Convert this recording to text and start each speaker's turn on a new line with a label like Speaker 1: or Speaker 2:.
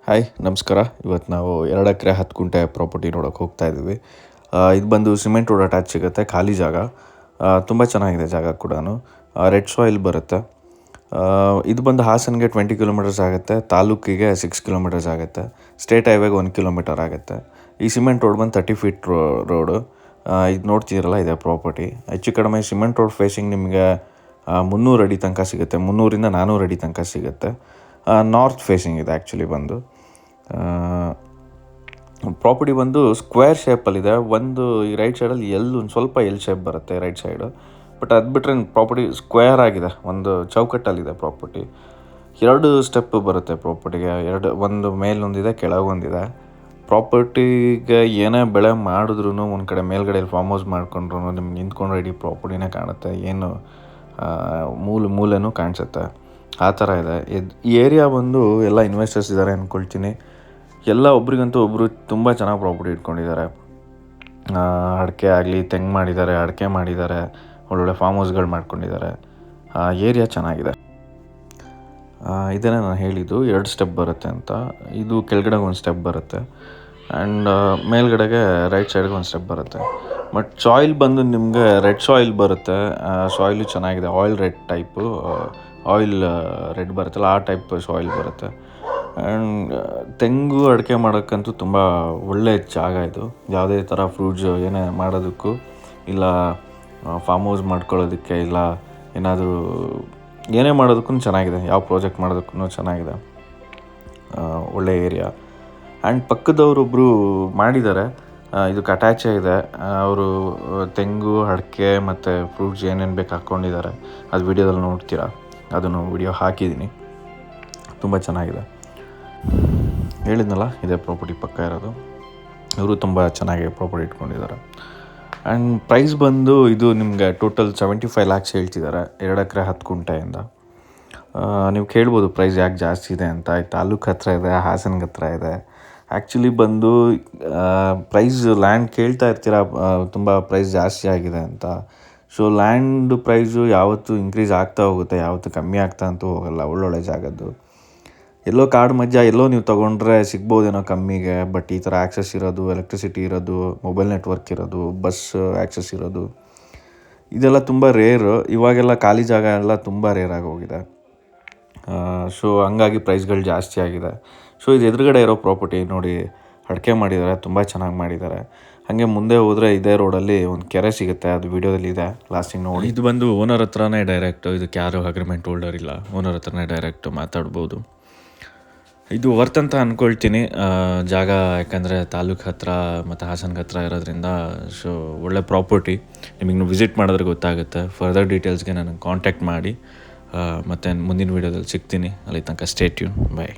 Speaker 1: Hi ನಮಸ್ಕಾರ. ಇವತ್ತು ನಾವು 2 ಎಕರೆ 10 ಗುಂಟೆ ಪ್ರಾಪರ್ಟಿ ನೋಡೋಕೆ ಹೋಗ್ತಾ ಇದ್ದೀವಿ. ಇದು ಬಂದು ಸಿಮೆಂಟ್ ರೋಡ್ ಅಟ್ಯಾಚ್ ಸಿಗುತ್ತೆ, ಖಾಲಿ ಜಾಗ. ತುಂಬ ಚೆನ್ನಾಗಿದೆ ಜಾಗ ಕೂಡ. ರೆಡ್ ಸಾಯಿಲ್ ಬರುತ್ತೆ. ಇದು ಬಂದು ಹಾಸನ್ಗೆ 20 ಕಿಲೋಮೀಟರ್ಸ್ ಆಗುತ್ತೆ, ತಾಲೂಕಿಗೆ 6 ಕಿಲೋಮೀಟರ್ಸ್ ಆಗುತ್ತೆ, ಸ್ಟೇಟ್ ಹೈವೇಗೆ 1 ಕಿಲೋಮೀಟರ್ ಆಗುತ್ತೆ. ಈ ಸಿಮೆಂಟ್ ರೋಡ್ ಬಂದು 30 ಫೀಟ್ ರೋಡು. ಇದು ನೋಡ್ತಿದ್ದೀರಲ್ಲ, ಇದೆ ಪ್ರಾಪರ್ಟಿ. ಹೆಚ್ಚು ಕಡಿಮೆ ಸಿಮೆಂಟ್ ರೋಡ್ ಫೇಸಿಂಗ್ ನಿಮಗೆ 300 ಅಡಿ ತನಕ ಸಿಗುತ್ತೆ, 300ರಿಂದ 400 ಅಡಿ ತನಕ ಸಿಗುತ್ತೆ. ನಾರ್ತ್ ಫೇಸಿಂಗ್ ಇದೆ ಆ್ಯಕ್ಚುಲಿ. ಬಂದು ಪ್ರಾಪರ್ಟಿ ಬಂದು ಸ್ಕ್ವೇರ್ ಶೇಪಲ್ಲಿದೆ. ಒಂದು ಈ ರೈಟ್ ಸೈಡಲ್ಲಿ ಒಂದು ಸ್ವಲ್ಪ ಎಲ್ ಶೇಪ್ ಬರುತ್ತೆ ರೈಟ್ ಸೈಡು, ಬಟ್ ಅದು ಬಿಟ್ಟರೆ ಪ್ರಾಪರ್ಟಿ ಸ್ಕ್ವೇರ್ ಆಗಿದೆ, ಒಂದು ಚೌಕಟ್ಟಲ್ಲಿದೆ ಪ್ರಾಪರ್ಟಿ. 2 ಸ್ಟೆಪ್ ಬರುತ್ತೆ ಪ್ರಾಪರ್ಟಿಗೆ, ಒಂದು ಮೇಲೊಂದಿದೆ, ಕೆಳಗೊಂದಿದೆ. ಪ್ರಾಪರ್ಟಿಗೆ ಏನೇ ಬೆಳೆ ಮಾಡಿದ್ರೂ ಒಂದು ಕಡೆ ಮೇಲ್ಗಡೆ ಫಾರ್ಮ್ ಹೌಸ್ ಮಾಡ್ಕೊಂಡ್ರು ನಿಮ್ಗೆ ನಿಂತ್ಕೊಂಡ್ರೆ ಇಡೀ ಪ್ರಾಪರ್ಟಿನೇ ಕಾಣುತ್ತೆ, ಏನು ಮೂಲೆನೂ ಕಾಣಿಸುತ್ತೆ, ಆ ಥರ ಇದೆ. ಈ ಏರಿಯಾ ಬಂದು ಎಲ್ಲ ಇನ್ವೆಸ್ಟರ್ಸ್ ಇದ್ದಾರೆ ಅಂದ್ಕೊಳ್ತೀನಿ. ಎಲ್ಲ ಒಬ್ರಿಗಂತೂ ಒಬ್ಬರು ತುಂಬ ಚೆನ್ನಾಗಿ ಪ್ರಾಪರ್ಟಿ ಇಟ್ಕೊಂಡಿದ್ದಾರೆ. ಅಡಿಕೆ ಆಗಲಿ, ತೆಂಗು ಮಾಡಿದ್ದಾರೆ, ಅಡಿಕೆ ಮಾಡಿದ್ದಾರೆ, ಒಳ್ಳೊಳ್ಳೆ ಫಾರ್ಮ್ ಹೌಸ್ಗಳು ಮಾಡ್ಕೊಂಡಿದ್ದಾರೆ. ಏರಿಯಾ ಚೆನ್ನಾಗಿದೆ. ಇದನ್ನೇ ನಾನು ಹೇಳಿದ್ದು 2 ಸ್ಟೆಪ್ ಬರುತ್ತೆ ಅಂತ. ಇದು ಕೆಳಗಡೆಗೆ ಒಂದು ಸ್ಟೆಪ್ ಬರುತ್ತೆ ಆ್ಯಂಡ್ ಮೇಲ್ಗಡೆಗೆ ರೈಟ್ ಸೈಡ್ಗೆ ಒಂದು ಸ್ಟೆಪ್ ಬರುತ್ತೆ. ಬಟ್ ಸಾಯಿಲ್ ಬಂದು ನಿಮಗೆ ರೆಡ್ ಸಾಯಿಲ್ ಬರುತ್ತೆ. ಸಾಯಿಲು ಚೆನ್ನಾಗಿದೆ, oil red type, oil red ಬರುತ್ತಲ್ಲ ಆ ಟೈಪ್ ಸಾಯಿಲ್ ಬರುತ್ತೆ. ಆ್ಯಂಡ್ ತೆಂಗು ಅಡಿಕೆ ಮಾಡೋಕ್ಕಂತೂ ತುಂಬ ಒಳ್ಳೆಯ ಜಾಗ ಇದು. ಯಾವುದೇ ಥರ ಫ್ರೂಟ್ಸ್ ಏನೇ ಮಾಡೋದಕ್ಕೂ, ಇಲ್ಲ ಫಾರ್ಮ್ ಹೌಸ್ ಮಾಡ್ಕೊಳ್ಳೋದಕ್ಕೆ, ಇಲ್ಲ ಏನಾದರೂ ಏನೇ ಮಾಡೋದಕ್ಕೂ ಚೆನ್ನಾಗಿದೆ, ಯಾವ ಪ್ರಾಜೆಕ್ಟ್ ಮಾಡೋದಕ್ಕೂ ಚೆನ್ನಾಗಿದೆ. ಒಳ್ಳೆಯ ಏರಿಯಾ. ಆ್ಯಂಡ್ ಪಕ್ಕದವರೊಬ್ಬರು ಮಾಡಿದ್ದಾರೆ, ಇದಕ್ಕೆ ಅಟ್ಯಾಚೇ ಇದೆ. ಅವರು ತೆಂಗು, ಅಡಿಕೆ ಮತ್ತು ಫ್ರೂಟ್ಸ್ ಏನೇನು ಬೇಕು ಹಾಕ್ಕೊಂಡಿದ್ದಾರೆ. ಅದು ವಿಡಿಯೋದಲ್ಲಿ ನೋಡ್ತೀರಾ, ಅದನ್ನು ವಿಡಿಯೋ ಹಾಕಿದ್ದೀನಿ. ತುಂಬ ಚೆನ್ನಾಗಿದೆ. ಹೇಳಿದ್ನಲ್ಲ, ಇದೇ ಪ್ರಾಪರ್ಟಿ ಪಕ್ಕ ಇರೋದು. ಇವರು ತುಂಬ ಚೆನ್ನಾಗಿ ಪ್ರಾಪರ್ಟಿ ಇಟ್ಕೊಂಡಿದ್ದಾರೆ. ಆ್ಯಂಡ್ ಪ್ರೈಸ್ ಬಂದು ಇದು ನಿಮಗೆ ಟೋಟಲ್ 75 lakhs ಹೇಳ್ತಿದ್ದಾರೆ 2 ಎಕರೆ 10 ಗುಂಟೆಯಿಂದ. ನೀವು ಕೇಳ್ಬೋದು ಪ್ರೈಸ್ ಯಾಕೆ ಜಾಸ್ತಿ ಇದೆ ಅಂತ. ತಾಲೂಕು ಹತ್ರ ಇದೆ, ಹಾಸನ್ಗೆ ಹತ್ರ ಇದೆ. ಆ್ಯಕ್ಚುಲಿ ಬಂದು ಪ್ರೈಸ್ ಲ್ಯಾಂಡ್ ಕೇಳ್ತಾ ಇರ್ತೀರ, ತುಂಬ ಪ್ರೈಸ್ ಜಾಸ್ತಿ ಆಗಿದೆ ಅಂತ. ಸೊ ಲ್ಯಾಂಡ್ ಪ್ರೈಸು ಯಾವತ್ತೂ ಇನ್ಕ್ರೀಸ್ ಆಗ್ತಾ ಹೋಗುತ್ತೆ, ಯಾವತ್ತೂ ಕಮ್ಮಿ ಆಗ್ತಾ ಅಂತೂ ಹೋಗಲ್ಲ. ಒಳ್ಳೊಳ್ಳೆ ಜಾಗದ್ದು ಎಲ್ಲೋ ಕಾಡು ಮಧ್ಯ ಎಲ್ಲೋ ನೀವು ತೊಗೊಂಡ್ರೆ ಸಿಗ್ಬೋದೇನೋ ಕಮ್ಮಿಗೆ. ಬಟ್ ಈ ಥರ ಆ್ಯಕ್ಸಸ್ ಇರೋದು, ಎಲೆಕ್ಟ್ರಿಸಿಟಿ ಇರೋದು, ಮೊಬೈಲ್ ನೆಟ್ವರ್ಕ್ ಇರೋದು, ಬಸ್ ಆ್ಯಕ್ಸಸ್ ಇರೋದು, ಇದೆಲ್ಲ ತುಂಬ ರೇರು. ಇವಾಗೆಲ್ಲ ಖಾಲಿ ಜಾಗ ಎಲ್ಲ ತುಂಬ ರೇರಾಗಿ ಹೋಗಿದೆ. ಸೊ ಹಂಗಾಗಿ ಪ್ರೈಸ್ಗಳು ಜಾಸ್ತಿ ಆಗಿದೆ. ಸೊ ಇದು ಎದುರುಗಡೆ ಇರೋ ಪ್ರಾಪರ್ಟಿ ನೋಡಿ, ಅಡಿಕೆ ಮಾಡಿದ್ದಾರೆ, ತುಂಬ ಚೆನ್ನಾಗಿ ಮಾಡಿದ್ದಾರೆ. ಹಾಗೆ ಮುಂದೆ ಹೋದರೆ ಇದೇ ರೋಡಲ್ಲಿ ಒಂದು ಕೆರೆ ಸಿಗುತ್ತೆ, ಅದು ವಿಡಿಯೋದಲ್ಲಿ ಇದೆ, ಲಾಸ್ಟಿಗೆ ನೋಡಿ. ಇದು ಬಂದು ಓನರ್ ಹತ್ರನೇ ಡೈರೆಕ್ಟು, ಇದಕ್ಕೆ ಯಾರು ಅಗ್ರಿಮೆಂಟ್ ಹೋಲ್ಡರ್ ಇಲ್ಲ, ಓನರ್ ಹತ್ರನೇ ಡೈರೆಕ್ಟು ಮಾತಾಡ್ಬೋದು. ಇದು ವರ್ತ್ ಅಂತ ಅಂದ್ಕೊಳ್ತೀನಿ ಜಾಗ, ಯಾಕಂದರೆ ತಾಲೂಕು ಹತ್ರ ಮತ್ತು ಹಾಸನ್ಗೆ ಹತ್ರ ಇರೋದ್ರಿಂದ. ಸೊ ಒಳ್ಳೆ ಪ್ರಾಪರ್ಟಿ. ನಿಮಗೆ ವಿಸಿಟ್ ಮಾಡಿದ್ರೆ ಗೊತ್ತಾಗುತ್ತೆ. ಫರ್ದರ್ ಡೀಟೇಲ್ಸ್ಗೆ ನನಗೆ ಕಾಂಟ್ಯಾಕ್ಟ್ ಮಾಡಿ. ಮತ್ತು ಮುಂದಿನ ವೀಡಿಯೋದಲ್ಲಿ ಸಿಗ್ತೀನಿ. ಅಲ್ಲಿ ತನಕ ಸ್ಟೇ ಟ್ಯೂನ್. ಬಾಯ್.